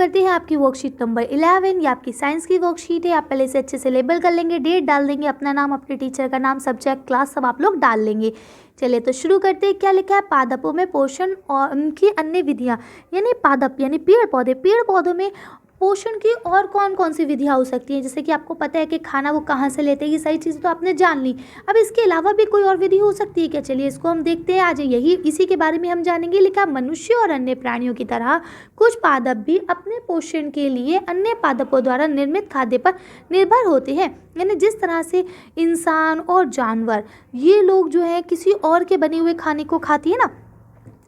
करते हैं आपकी वर्कशीट नंबर 11। ये आपकी साइंस की वर्कशीट है। आप पहले से अच्छे से लेबल कर लेंगे, डेट डाल देंगे, अपना नाम, अपने टीचर का नाम, सब्जेक्ट, क्लास सब आप लोग डाल लेंगे। चलिए तो शुरू करते हैं। क्या लिखा है? पादपों में पोषण और उनकी अन्य विधियाँ, यानी पादप यानी पेड़ पौधे, पेड़ पौधों में पोषण की और कौन कौन सी विधियाँ हो सकती हैं। जैसे कि आपको पता है कि खाना वो कहाँ से लेते हैं, ये सारी चीज़ें तो आपने जान ली। अब इसके अलावा भी कोई और विधि हो सकती है क्या? चलिए इसको हम देखते हैं। आज यही इसी के बारे में हम जानेंगे। लिखा, मनुष्य और अन्य प्राणियों की तरह कुछ पादप भी अपने पोषण के लिए अन्य पादपों द्वारा निर्मित खाद्य पर निर्भर होते हैं। यानी जिस तरह से इंसान और जानवर, ये लोग जो है किसी और के बने हुए खाने को खाती है ना,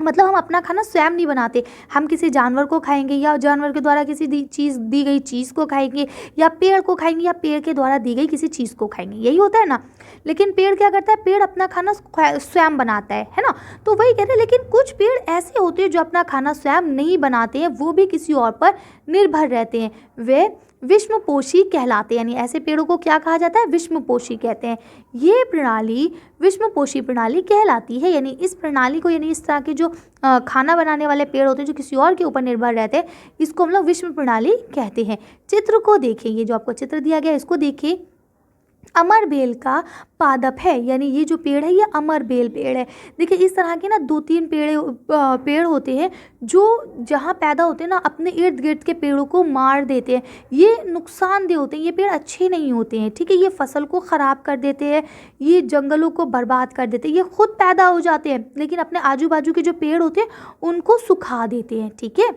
मतलब हम अपना खाना स्वयं नहीं बनाते, हम किसी जानवर को खाएंगे या जानवर के द्वारा किसी दी गई चीज़ को खाएंगे, या पेड़ को खाएंगे या पेड़ के द्वारा दी गई किसी चीज़ को खाएंगे, यही होता है ना। लेकिन पेड़ क्या करता है? पेड़ अपना खाना स्वयं बनाता है ना। तो वही कह रहे हैं, लेकिन कुछ पेड़ ऐसे होते हैं जो अपना खाना स्वयं नहीं बनाते हैं, वो भी किसी और पर निर्भर रहते हैं। वे विषमपोषी कहलाते हैं। यानी ऐसे पेड़ों को क्या कहा जाता है? विषमपोषी कहते हैं। ये प्रणाली विषमपोषी प्रणाली कहलाती है। यानी इस प्रणाली को, यानी इस तरह के जो खाना बनाने वाले पेड़ होते हैं जो किसी और के ऊपर निर्भर रहते हैं, इसको हम लोग विषम प्रणाली कहते हैं। चित्र को देखिए, ये जो आपको चित्र दिया गया है इसको देखिए। अमरबेल का पादप है, यानी ये जो पेड़ है ये अमरबेल पेड़ है। देखिए इस तरह के ना 2-3 पेड़ होते हैं जो जहाँ पैदा होते हैं ना, अपने इर्द गिर्द के पेड़ों को मार देते हैं। ये नुकसानदेह होते हैं, ये पेड़ अच्छे नहीं होते हैं, ठीक है। ये फसल को ख़राब कर देते हैं, ये जंगलों को बर्बाद कर देते हैं। ये खुद पैदा हो जाते हैं लेकिन अपने आजू बाजू के जो पेड़ होते हैं उनको सुखा देते हैं, ठीक है।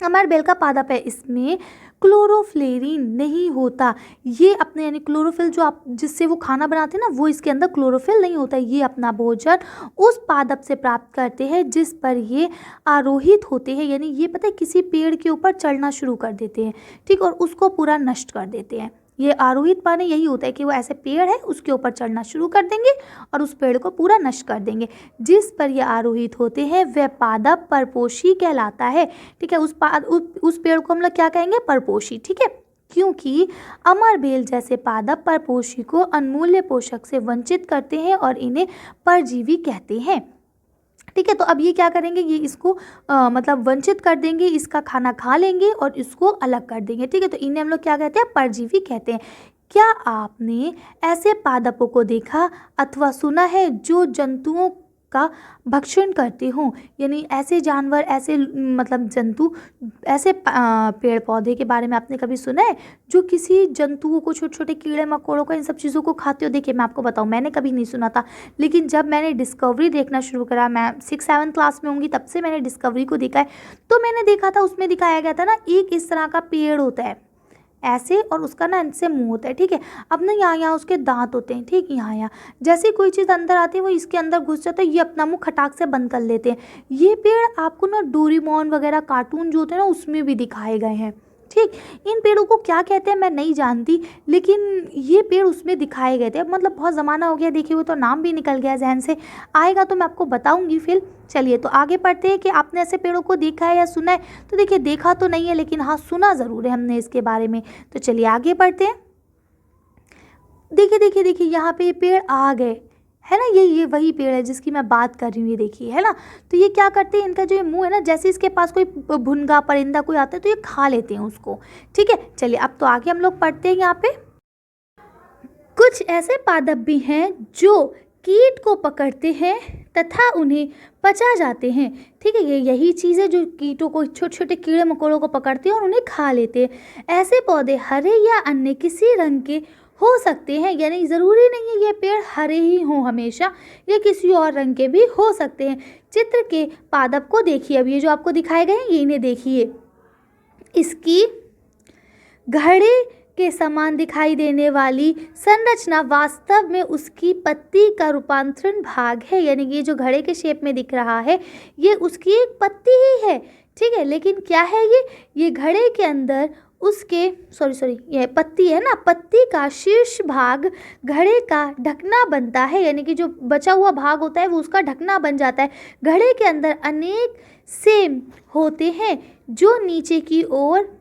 अमरबेल का पादप है, इसमें क्लोरोफ्लेरिन नहीं होता। ये अपने यानी क्लोरोफिल जो आप जिससे वो खाना बनाते हैं ना, वो इसके अंदर क्लोरोफिल नहीं होता। ये अपना भोजन उस पादप से प्राप्त करते हैं जिस पर ये आरोहित होते हैं। यानी ये पता है किसी पेड़ के ऊपर चढ़ना शुरू कर देते हैं, ठीक, और उसको पूरा नष्ट कर देते हैं। ये आरोहित माने यही होता है कि वो ऐसे पेड़ है उसके ऊपर चढ़ना शुरू कर देंगे और उस पेड़ को पूरा नष्ट कर देंगे। जिस पर ये आरोहित होते हैं वह पादप परपोषी कहलाता है, ठीक है। उस पेड़ को हम लोग क्या कहेंगे? परपोषी, ठीक है। क्योंकि अमरबेल जैसे पादप परपोषी को अनमूल्य पोषक से वंचित करते हैं और इन्हें परजीवी कहते हैं, ठीक है। तो अब ये क्या करेंगे? ये इसको मतलब वंचित कर देंगे, इसका खाना खा लेंगे और इसको अलग कर देंगे, ठीक है। तो इन्हें हम लोग क्या कहते हैं? परजीवी कहते हैं। क्या आपने ऐसे पादपों को देखा अथवा सुना है जो जंतुओं का भक्षण करते हों? यानी ऐसे जानवर, ऐसे मतलब जंतु, ऐसे पेड़ पौधे के बारे में आपने कभी सुना है जो किसी जंतुओं को, छोटे छोटे कीड़े मकोड़ों को, इन सब चीज़ों को खाते हो? देखिए मैं आपको बताऊं, मैंने कभी नहीं सुना था, लेकिन जब मैंने डिस्कवरी देखना शुरू करा, मैं 6-7 क्लास में होंगी तब से मैंने डिस्कवरी को देखा है, तो मैंने देखा था उसमें दिखाया गया था ना, एक इस तरह का पेड़ होता है ऐसे, और उसका ना इनसे मुंह होता है, ठीक है। अब ना यहाँ उसके दांत होते हैं, ठीक, यहाँ जैसे कोई चीज़ अंदर आती है वो इसके अंदर घुस जाता है, ये अपना मुंह खटाक से बंद कर लेते हैं। ये पेड़ आपको ना डोरेमोन वगैरह कार्टून जो होते हैं ना उसमें भी दिखाए गए हैं, ठीक। इन पेड़ों को क्या कहते हैं मैं नहीं जानती, लेकिन ये पेड़ उसमें दिखाए गए थे। अब मतलब बहुत ज़माना हो गया देखे हुए, तो नाम भी निकल गया जहन से, आएगा तो मैं आपको बताऊंगी फिर। चलिए तो आगे पढ़ते हैं कि आपने ऐसे पेड़ों को देखा है या सुना है। तो देखिए देखा तो नहीं है, लेकिन हाँ सुना ज़रूर है हमने इसके बारे में। तो चलिए आगे पढ़ते हैं। देखिए देखिए देखिए यहाँ पे ये पेड़ आ गए, है ना। ये वही पेड़ है जिसकी मैं बात कर रही हूँ, ये देखिए, है ना। तो ये क्या करते हैं, इनका जो ये मुंह है ना, जैसे इसके पास कोई भुनगा परिंदा कोई आता है तो ये खा लेते हैं उसको, ठीक है। चलिए अब तो आगे हम लोग पढ़ते हैं। यहाँ पे कुछ ऐसे पादप भी हैं जो कीट को पकड़ते हैं तथा उन्हें पचा जाते हैं, ठीक है। ये यही चीज़ है जो कीटों को, छोटे छोटे कीड़े मकोड़ों को पकड़ते हैं और उन्हें खा लेते हैं। ऐसे पौधे हरे या अन्य किसी रंग के हो सकते हैं, यानी ज़रूरी नहीं है ये पेड़ हरे ही हों हमेशा, ये किसी और रंग के भी हो सकते हैं। चित्र के पादप को देखिए, अब ये जो आपको दिखाए गए हैं ये इन्हें देखिए। इसकी घड़े के समान दिखाई देने वाली संरचना वास्तव में उसकी पत्ती का रूपांतरण भाग है, यानी ये जो घड़े के शेप में दिख रहा है ये उसकी एक पत्ती ही है, ठीक है। लेकिन क्या है ये घड़े के अंदर उसके सॉरी ये पत्ती है ना, पत्ती का शीर्ष भाग घड़े का ढकना बनता है, यानी कि जो बचा हुआ भाग होता है वो उसका ढकना बन जाता है। घड़े के अंदर अनेक सेम होते हैं जो नीचे की ओर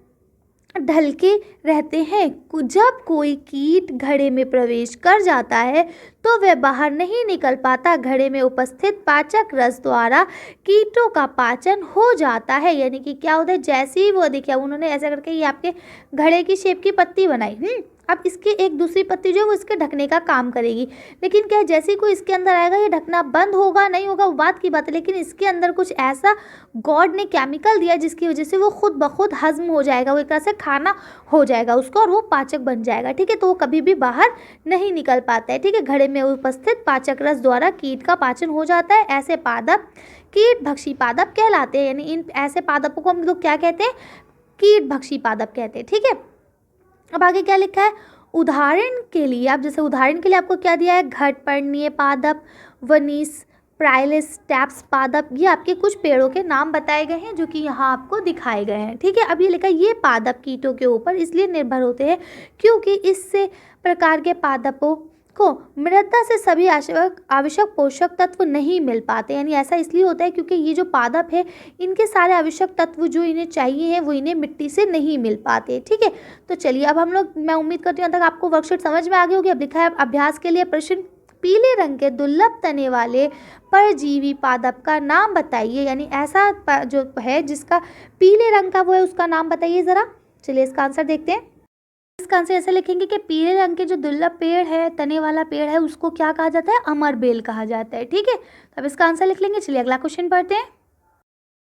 ढलके रहते हैं। जब कोई कीट घड़े में प्रवेश कर जाता है तो वह बाहर नहीं निकल पाता। घड़े में उपस्थित पाचक रस द्वारा कीटों का पाचन हो जाता है। यानी कि क्या होता है, जैसे ही वो देखिए उन्होंने ऐसा करके ये आपके घड़े की शेप की पत्ती बनाई, अब इसकी एक दूसरी पत्ती जो है वो इसके ढकने का काम करेगी। लेकिन क्या है, जैसे ही कोई इसके अंदर आएगा ये ढकना बंद होगा नहीं होगा वो बात की बात है, लेकिन इसके अंदर कुछ ऐसा गॉड ने केमिकल दिया जिसकी वजह से वो खुद ब खुद हजम हो जाएगा, वो एक तरह से खाना हो जाएगा उसको और वो पाचक बन जाएगा। ठीक है, तो वो कभी भी बाहर नहीं निकल पाता है। ठीक है, घड़े में उपस्थित पाचक रस द्वारा कीट का पाचन हो जाता है। ऐसे पादप कीट भक्षी पादप कहलाते हैं। यानी इन ऐसे पादपों को हम लोग क्या कहते हैं, कीट भक्षी पादप कहते हैं। ठीक है, अब आगे क्या लिखा है, उदाहरण के लिए, अब जैसे उदाहरण के लिए आपको क्या दिया है, घटपर्णीय पादप, वनीस, प्राइलिस, टैप्स पादप, ये आपके कुछ पेड़ों के नाम बताए गए हैं जो कि यहाँ आपको दिखाए गए हैं। ठीक है, अब ये लिखा है ये पादप कीटों के ऊपर इसलिए निर्भर होते हैं क्योंकि इससे प्रकार के पादपों को मृदा से सभी आवश्यक पोषक तत्व नहीं मिल पाते। यानी ऐसा इसलिए होता है क्योंकि ये जो पादप है इनके सारे आवश्यक तत्व जो इन्हें चाहिए हैं वो इन्हें मिट्टी से नहीं मिल पाते। ठीक है, तो चलिए अब हम लोग, मैं उम्मीद करती हूँ तक आपको वर्कशीट समझ में आ गई होगी। अब लिखा है अभ्यास के लिए प्रश्न, पीले रंग के दुर्लभ तने वाले परजीवी पादप का नाम बताइए। यानी ऐसा जो है जिसका पीले रंग का वो है उसका नाम बताइए ज़रा। चलिए इसका आंसर देखते हैं। इसका आंसर ऐसे लिखेंगे कि पीले रंग के जो दुर्लभ पेड़ है, तने वाला पेड़ है, उसको क्या कहा जाता है, अमरबेल कहा जाता है। ठीक है, तो अब इसका आंसर लिख लेंगे। चलिए अगला क्वेश्चन पढ़ते हैं।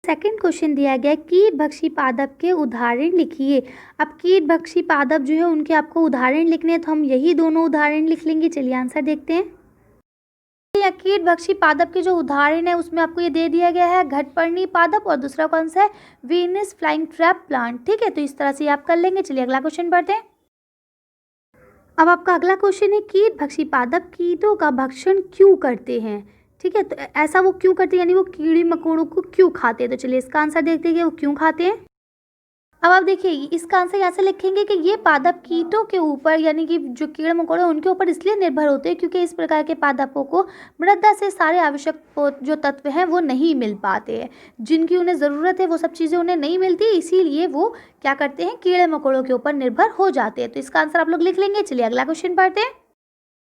सेकंड क्वेश्चन दिया गया कीट भक्षी पादप के उदाहरण लिखिए। अब कीट भक्षी पादप जो है उनके आपको उदाहरण लिखने हैं, तो हम यही दोनों उदाहरण लिख लेंगे। चलिए आंसर देखते हैं। कीट भक्षी पादप के जो उदाहरण है उसमें आपको ये दे दिया गया है घटपर्णी पादप और दूसरा कौन सा है, वीनस फ्लाइंग ट्रैप प्लांट। ठीक है, तो इस तरह से आप कर लेंगे। चलिए अगला क्वेश्चन पढ़ते हैं। अब आपका अगला क्वेश्चन है कीट भक्षी पादप कीटों का भक्षण क्यों करते हैं। ठीक है, तो ऐसा वो क्यों करते हैं, यानी वो कीड़े मकोड़ों को क्यों खाते हैं। तो चलिए इसका आंसर देखते हैं कि वो क्यों खाते हैं। अब आप देखिए इसका आंसर यहाँ से लिखेंगे कि ये पादप कीटों के ऊपर, यानी कि जो कीड़े मकोड़े उनके ऊपर इसलिए निर्भर होते हैं क्योंकि इस प्रकार के पादपों को मृदा से सारे आवश्यक जो तत्व हैं वो नहीं मिल पाते हैं, जिनकी उन्हें ज़रूरत है वो सब चीज़ें उन्हें नहीं मिलती, इसीलिए वो क्या करते हैं, कीड़े मकोड़ों के ऊपर निर्भर हो जाते हैं। तो इसका आंसर आप लोग लिख लेंगे। चलिए अगला क्वेश्चन पढ़ते हैं।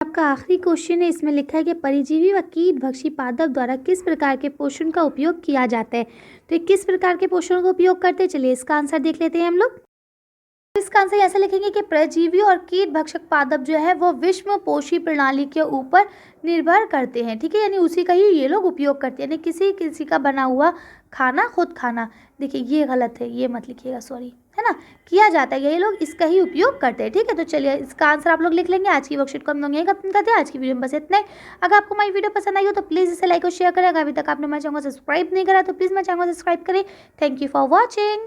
आपका आखिरी क्वेश्चन है, इसमें लिखा है कि परजीवी व कीट भक्षी पादप द्वारा किस प्रकार के पोषण का उपयोग किया जाता है। तो ये किस प्रकार के पोषण का उपयोग करते हैं, चलिए इसका आंसर देख लेते हैं हम लोग। इसका आंसर ऐसे लिखेंगे कि परजीवी और कीट भक्षक पादप जो है वो विश्व पोषी प्रणाली के ऊपर निर्भर करते हैं। ठीक है, यानी उसी का ही ये लोग उपयोग करते हैं, यानी किसी का बना हुआ खाना खुद खाना। देखिए ये गलत है, ये मत लिखिएगा, सॉरी, है ना, किया जाता है, ये लोग इसका ही उपयोग करते हैं। ठीक है, तो चलिए इसका आंसर आप लोग लिख लेंगे। आज की वर्कशीट को हम लोग यहीं खत्म करते हैं। आज की वीडियो में बस इतना ही। अगर आपको हमारी वीडियो पसंद आई हो तो प्लीज़ इसे लाइक और शेयर करें। अगर अभी तक आपने हमारे चैनल को सब्सक्राइब नहीं करा तो प्लीज़ मेरे चैनल को सब्सक्राइब करें। Thank you for watching.